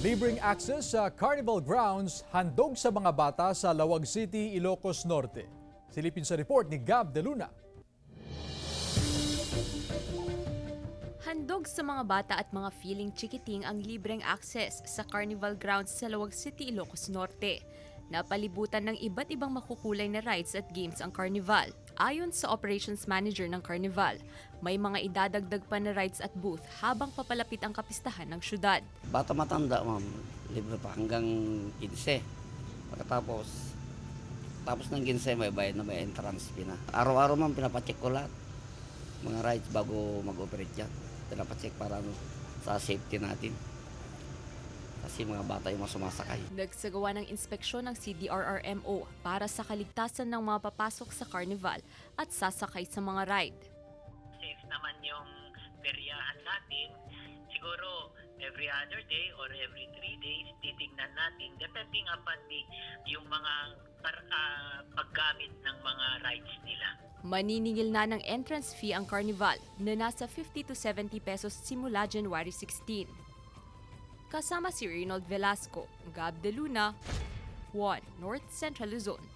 Libreng access sa Carnival Grounds handog sa mga bata sa Lawag City, Ilocos Norte. Silipin sa report ni Gab De Luna. Handog sa mga bata at mga feeling chikiting ang libreng access sa Carnival Grounds sa Lawag City, Ilocos Norte. Napalibutan ng iba't ibang makukulay na rides at games ang Carnival. Ayon sa operations manager ng Carnival, may mga idadagdag pa na rides at booth habang papalapit ang kapistahan ng syudad. Bata matanda, ma'am, libre pa hanggang 15. Pagkatapos ng 15, may bayad na, may entrance fee na. Araw-araw, ma'am, pinapacheck ko lahat. Mga rides bago mag-operate yan. Pinapacheck para sa safety natin. Kasi mga bata yung mga sumasakay. Nagsagawa ng inspeksyon ng CDRRMO para sa kaligtasan ng mga papasok sa Carnival at sasakay sa mga ride. Safe naman yung peryahan natin. Siguro every other day or every 3 days, titignan natin depending upon yung mga paggamit ng mga rides nila. Maniningil na ng entrance fee ang Carnival na nasa 50 to 70 pesos simula January 16. Kasama si Reynold Velasco, Gab De Luna, 1 North Central Luzon.